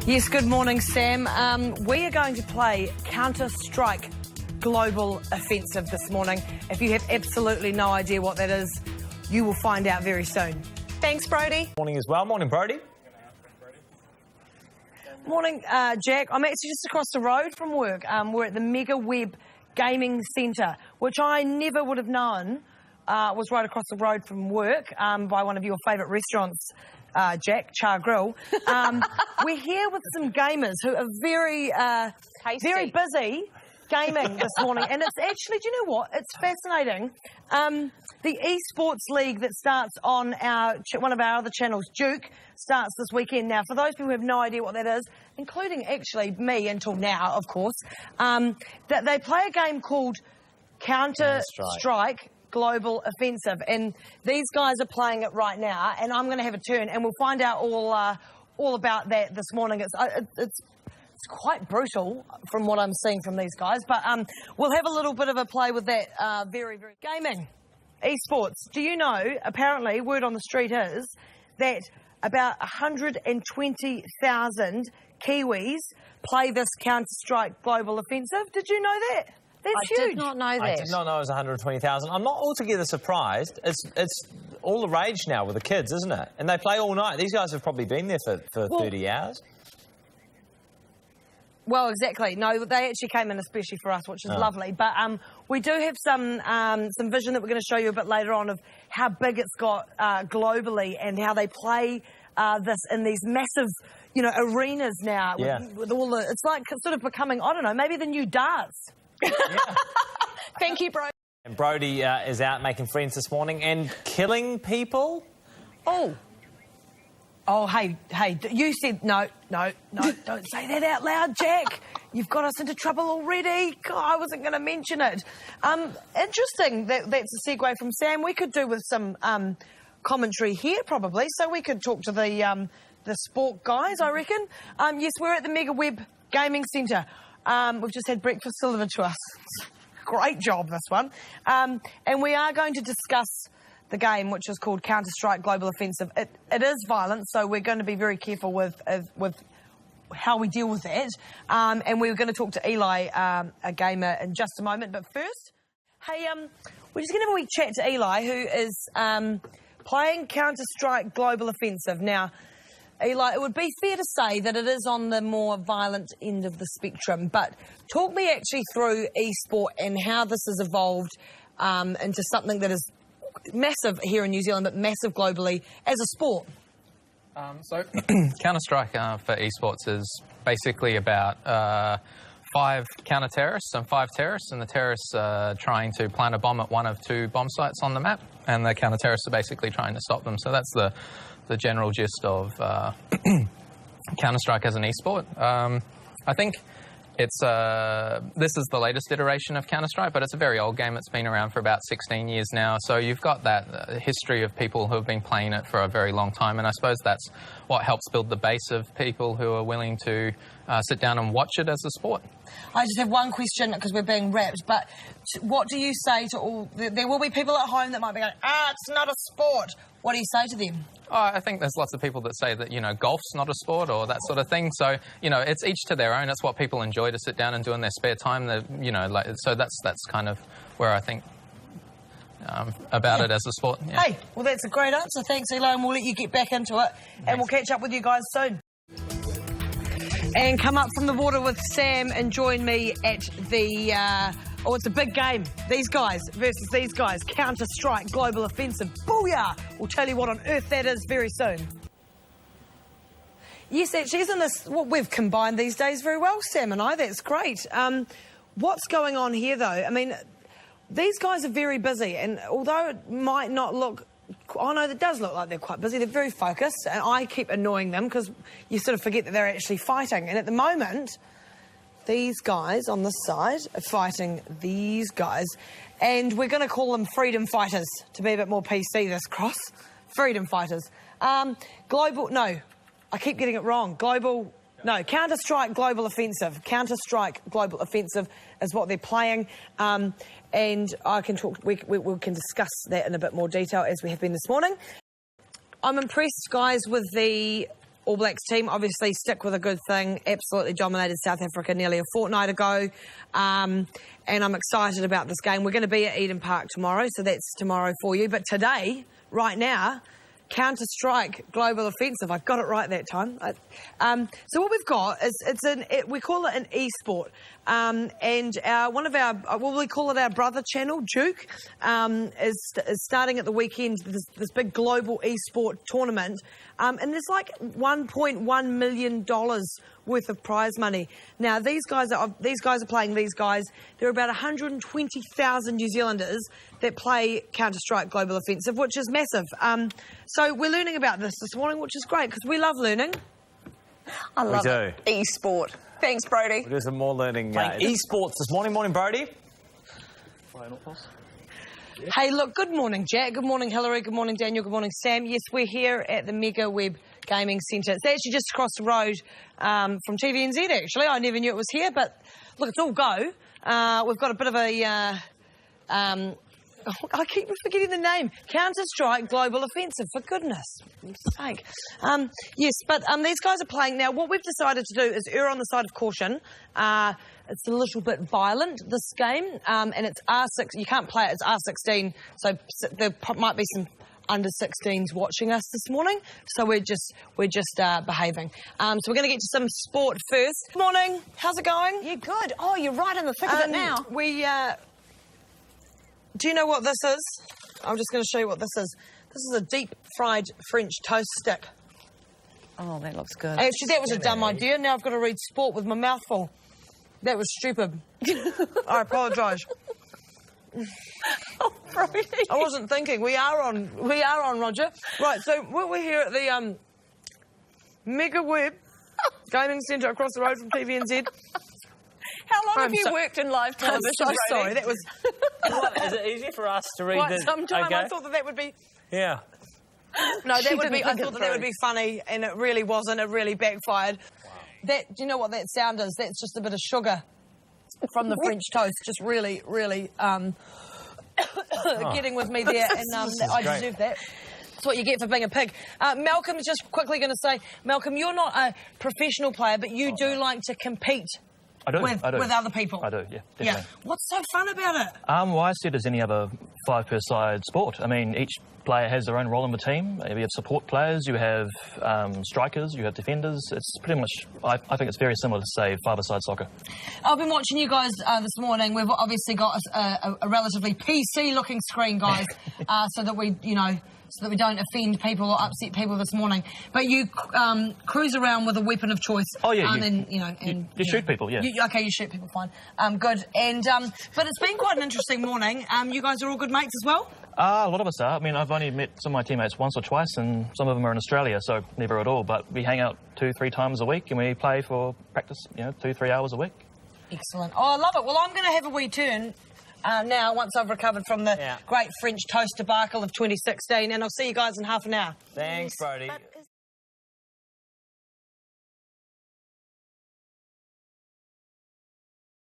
Yes, good morning, Sam. We are going to play Counter-Strike Global Offensive this morning. If you have absolutely no idea what that is, you will find out very soon. Thanks, Brodie. Morning as well. Morning, Brodie. Morning, Jack. I'm actually just across the road from work. We're at the Megaweb Gaming Centre, which I never would have known was right across the road from work by one of your favourite restaurants, Jack, Char Grill. We're here with some gamers who are very busy gaming this morning. And it's actually, do you know what? It's fascinating. The eSports League that starts on one of our other channels, Duke, starts this weekend. Now, for those people who have no idea what that is, including actually me until now, of course, that they play a game called Counter-Strike Global Offensive, and these guys are playing it right now, and I'm going to have a turn, and we'll find out all about that this morning. It's quite brutal from what I'm seeing from these guys, but we'll have a little bit of a play with that. Very gaming, eSports. Do you know? Apparently, word on the street is that about 120,000 Kiwis play this Counter-Strike Global Offensive. Did you know that? That's huge. I did not know that. I did not know it was 120,000. I'm not altogether surprised. It's all the rage now with the kids, isn't it? And they play all night. These guys have probably been there for 30 hours. Well, exactly. No, they actually came in especially for us, which is lovely. But we do have some vision that we're going to show you a bit later on of how big it's got globally and how they play this in these massive, arenas now. With all the, it's like sort of becoming, I don't know, maybe the new darts. Yeah. Thank you, Brodie. And Brodie is out making friends this morning and killing people. Oh, hey, you said no, don't say that out loud, Jack. You've got us into trouble already. God, I wasn't going to mention it. Interesting that's a segue from Sam. We could do with some commentary here, probably, so we could talk to the sport guys, I reckon. Yes, we're at the Megaweb Gaming Centre. We've just had breakfast delivered to us. Great job, this one. And we are going to discuss the game, which is called Counter-Strike Global Offensive. It is violent, so we're going to be very careful with how we deal with that. And we're going to talk to Eli, a gamer, in just a moment. But first, hey, we're just going to have a wee chat to Eli, who is playing Counter-Strike Global Offensive. Now, Eli, it would be fair to say that it is on the more violent end of the spectrum, but talk me actually through eSport and how this has evolved into something that is massive here in New Zealand, but massive globally as a sport. So Counter-Strike for eSports is basically about 5 counter-terrorists and 5 terrorists, and the terrorists are trying to plant a bomb at one of 2 bomb sites on the map, and the counter-terrorists are basically trying to stop them. So that's the general gist of Counter-Strike as an esport. I think this is the latest iteration of Counter-Strike, but it's a very old game. It's been around for about 16 years now. So you've got that history of people who have been playing it for a very long time, and I suppose that's what helps build the base of people who are willing to sit down and watch it as a sport. I just have one question, because we're being wrapped, but what do you say to all... There will be people at home that might be going, it's not a sport. What do you say to them? I think there's lots of people that say that, golf's not a sport or that sort of thing. So, it's each to their own. It's what people enjoy to sit down and do in their spare time. So that's kind of where I think about it as a sport. Yeah. Hey, well, that's a great answer. Thanks, Eli, and we'll let you get back into it. And we'll catch up with you guys soon. And come up from the water with Sam and join me at the... it's a big game. These guys versus these guys. Counter-Strike Global Offensive. Booyah! We'll tell you what on earth that is very soon. Yes, actually, isn't this what we've combined these days very well, Sam and I? That's great. What's going on here, though? I mean, these guys are very busy, and although it might not look... Oh, no, it does look like they're quite busy. They're very focused, and I keep annoying them because you sort of forget that they're actually fighting. And at the moment... These guys on this side are fighting these guys. And we're going to call them freedom fighters to be a bit more PC, this cross. Freedom fighters. Global... No, I keep getting it wrong. Global... No, Counter-Strike Global Offensive. Counter-Strike Global Offensive is what they're playing. And I can talk... We can discuss that in a bit more detail as we have been this morning. I'm impressed, guys, with the All Blacks team obviously stick with a good thing. Absolutely dominated South Africa nearly a fortnight ago. And I'm excited about this game. We're going to be at Eden Park tomorrow, so that's tomorrow for you. But today, right now, Counter-Strike Global Offensive. I got it right that time. So what we've got is we call it an e-sport, and we call it our brother channel, Duke, is starting at the weekend this big global e-sport tournament, and there's like $1.1 million worth of prize money. Now these guys are playing these guys. There are about 120,000 New Zealanders that play Counter-Strike Global Offensive, which is massive. So we're learning about this morning, which is great because we love learning. I love it. E-sport. Thanks, Brodie. We'll do some more learning. Esports this morning. Morning, Brodie. Hey, look, good morning, Jack. Good morning, Hillary. Good morning, Daniel. Good morning, Sam. Yes, we're here at the Megaweb Gaming Centre. It's actually just across the road from TVNZ, actually. I never knew it was here, but look, it's all go. We've got a bit of a... I keep forgetting the name. Counter-Strike Global Offensive, for goodness sake. Yes, but these guys are playing now. What we've decided to do is err on the side of caution. It's a little bit violent, this game, and it's R6. You can't play it. It's R16, so there might be some under 16s watching us this morning. So we're just behaving. So we're going to get to some sport first. Morning. How's it going? Yeah, good. Oh, you're right in the thick of it now. Do you know what this is? I'm just going to show you what this is. This is a deep-fried French toast stick. Oh, that looks good. Actually, that was a dumb idea. Now I've got to read sport with my mouth full. That was stupid. I apologise. Oh, Brodie. I wasn't thinking. We are on, Roger. Right, so we're here at the Megaweb Gaming Centre across the road from TVNZ. How long have you worked in live television, I'm so Brodie? sorry. That was... Is it easier for us to read Quite some time. I thought that would be... Yeah. No, I thought that would be funny, and it really wasn't. It really backfired. Wow. Do you know what that sound is? That's just a bit of sugar from the French toast. Just really, really getting with me there, and I deserve that. That's what you get for being a pig. Malcolm's just quickly going to say, Malcolm, you're not a professional player, but you do like to compete. I do. With other people. I do, yeah, definitely. Yeah. What's so fun about it? Well, I see it as any other five-per-side sport. I mean, each player has their own role in the team. You have support players, you have strikers, you have defenders. It's pretty much, I think it's very similar to, say, five-a-side soccer. I've been watching you guys this morning. We've obviously got a relatively PC-looking screen, guys, so that we don't offend people or upset people this morning. But you cruise around with a weapon of choice. Oh, yeah. You shoot people, yeah. You shoot people, fine. Good. And but it's been quite an interesting morning. You guys are all good mates as well? A lot of us are. I mean, I've only met some of my teammates once or twice, and some of them are in Australia, so never at all. But we hang out 2-3 times a week, and we play for practice, 2-3 hours a week. Excellent. Oh, I love it. Well, I'm going to have a wee turn now, once I've recovered from the great French toast debacle of 2016, and I'll see you guys in half an hour. Thanks, Brodie.